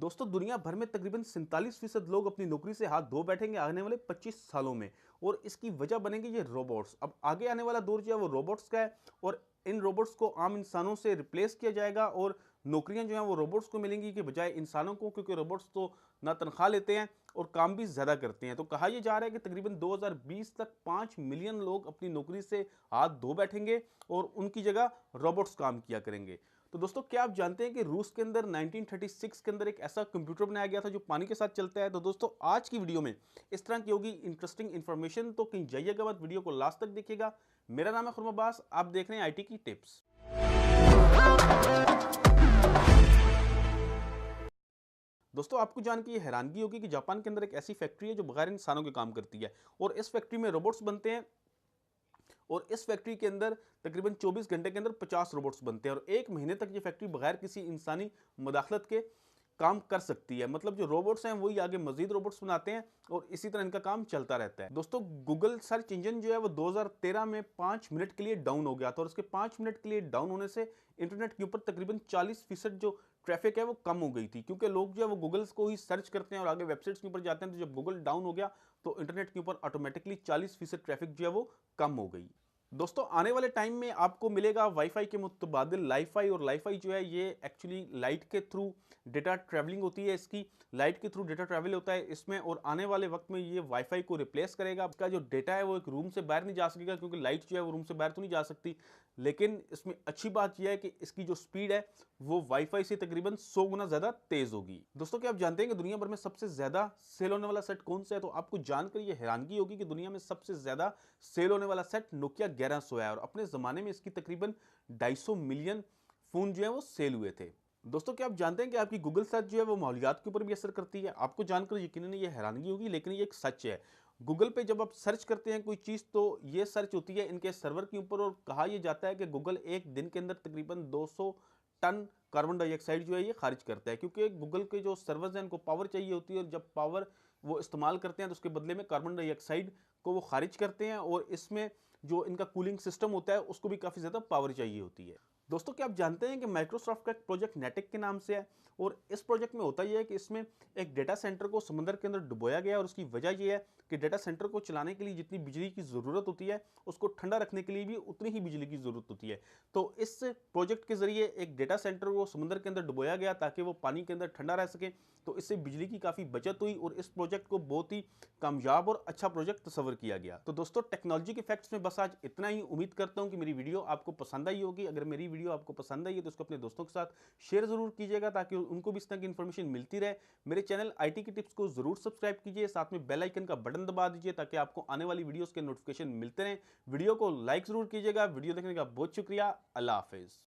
दोस्तों दुनिया भर में तकरीबन 47% लोग अपनी नौकरी से हाथ धो बैठेंगे आने वाले 25 सालों में। और इसकी वजह बनेंगे ये रोबोट्स। अब आगे आने वाला दौर जो है वो रोबोट्स का है और इन रोबोट्स को आम इंसानों से रिप्लेस किया जाएगा और नौकरियां जो हैं वो रोबोट्स को मिलेंगी कि बजाय इंसानों को, क्योंकि रोबोट्स तो ना तनख्वाह लेते हैं और काम भी ज़्यादा करते हैं। तो कहा यह जा रहा है कि तकरीबन 2020 तक 5 मिलियन लोग अपनी नौकरी से हाथ धो बैठेंगे और उनकी जगह रोबोट्स काम किया करेंगे। तो दोस्तों क्या आप जानते हैं कि रूस के अंदर 1936 के अंदर एक ऐसा कंप्यूटर बनाया गया था जो पानी के साथ चलता है। तो दोस्तों आज की वीडियो में इस तरह की होगी इंटरेस्टिंग इंफॉर्मेशन, तो कहीं जाइएगा मत, वीडियो को लास्ट तक देखिएगा। मेरा नाम है खुरमा अब्बास, आप देख रहे हैं आईटी की टिप्स। दोस्तों आपको जान के ये हैरानगी होगी कि जापान के अंदर एक ऐसी फैक्ट्री है जो बगैर इंसानों के काम करती है और इस फैक्ट्री में रोबोट्स बनते हैं और इस फैक्ट्री के अंदर तकरीबन 24 घंटे के अंदर 50 रोबोट्स बनते हैं और एक महीने तक ये फैक्ट्री बगैर किसी इंसानी मुदाखलत के काम कर सकती है। मतलब जो रोबोट्स हैं वही आगे मजीद रोबोट्स बनाते हैं और इसी तरह इनका काम चलता रहता है। दोस्तों गूगल सर्च इंजन जो है वो 2013 में 5 मिनट के लिए डाउन हो गया था और उसके 5 मिनट के लिए डाउन होने से इंटरनेट के ऊपर तकरीबन 40% जो ट्रैफिक है वो कम हो गई थी, क्योंकि लोग जो है वो गूगल्स को ही सर्च करते हैं और आगे वेबसाइट्स के ऊपर जाते हैं। तो जब गूगल डाउन हो गया तो इंटरनेट के ऊपर ऑटोमेटिकली 40% ट्रैफिक जो है वो कम हो गई। दोस्तों आने वाले टाइम में आपको मिलेगा वाईफाई के मुतबादिल लाईफाई, और लाईफाई जो है ये एक्चुअली लाइट के थ्रू डेटा ट्रैवलिंग होती है, इसकी लाइट के थ्रू डेटा ट्रैवल होता है इसमें, और आने वाले वक्त में ये वाईफाई को रिप्लेस करेगा। इसका जो डेटा है वो एक रूम से बाहर नहीं जा सकेगा, क्योंकि लाइट जो है वो रूम से बाहर तो नहीं जा सकती, लेकिन इसमें अच्छी बात यह है कि इसकी जो स्पीड है वो वाईफाई से तकरीबन 100 गुना ज्यादा तेज होगी। दोस्तों क्या आप जानते हैं कि दुनिया भर में सबसे ज्यादा सेल होने वाला सेट कौन सा है? तो आपको जानकर ये हैरानगी होगी कि दुनिया में सबसे ज्यादा सेल होने वाला सेट नोकिया 1100 है और अपने जमाने में इसकी तकरीबन 250 मिलियन फोन जो है वो सेल हुए थे। दोस्तों क्या आप जानते हैं कि आपकी गूगल सर्च जो है वो माहौलियात के ऊपर भी असर करती है? आपको जानकर यकीनन ये हैरानगी होगी, लेकिन ये एक सच है। गूगल पे जब आप सर्च करते हैं कोई चीज़ तो ये सर्च होती है इनके सर्वर के ऊपर, और कहा यह जाता है कि गूगल एक दिन के अंदर तकरीबन 200 टन कार्बन डाइऑक्साइड जो है ये खारिज करता है, क्योंकि गूगल के जो सर्वर्स हैं उनको पावर चाहिए होती है और जब पावर वो इस्तेमाल करते हैं तो उसके बदले में कार्बन डाइऑक्साइड को वो खारिज करते हैं, और इसमें जो इनका कूलिंग सिस्टम होता है उसको भी काफ़ी ज़्यादा पावर चाहिए होती है। दोस्तों क्या आप जानते हैं कि माइक्रोसॉफ्ट का एक प्रोजेक्ट नेटिक के नाम से है और इस प्रोजेक्ट में होता यह है कि इसमें एक डेटा सेंटर को समंदर के अंदर डुबोया गया और उसकी वजह यह है कि डेटा सेंटर को चलाने के लिए जितनी बिजली की ज़रूरत होती है उसको ठंडा रखने के लिए भी उतनी ही बिजली की ज़रूरत होती है। तो इस प्रोजेक्ट के जरिए एक डेटा सेंटर को समुद्र के अंदर डुबोया गया ताकि वो पानी के अंदर ठंडा रह सके, तो इससे बिजली की काफ़ी बचत हुई और इस प्रोजेक्ट को बहुत ही कामयाब और अच्छा प्रोजेक्ट तस्वर किया गया। तो दोस्तों टेक्नोलॉजी के फैक्ट्स में बस आज इतना ही। उम्मीद करता हूँ कि मेरी वीडियो आपको पसंद आई होगी। अगर मेरी वीडियो आपको पसंद आई है तो उसको अपने दोस्तों के साथ शेयर ज़रूर कीजिएगा ताकि उनको भी इस तरह की इन्फॉर्मेशन मिलती रहे। मेरे चैनल आईटी की टिप्स को ज़रूर सब्सक्राइब कीजिए, साथ में बेल आइकन का बटन दबा दीजिए ताकि आपको आने वाली वीडियोज़ के नोटिफिकेशन मिलते रहें। वीडियो को लाइक ज़रूर कीजिएगा। वीडियो देखने का बहुत शुक्रिया। अल्लाह हाफिज़।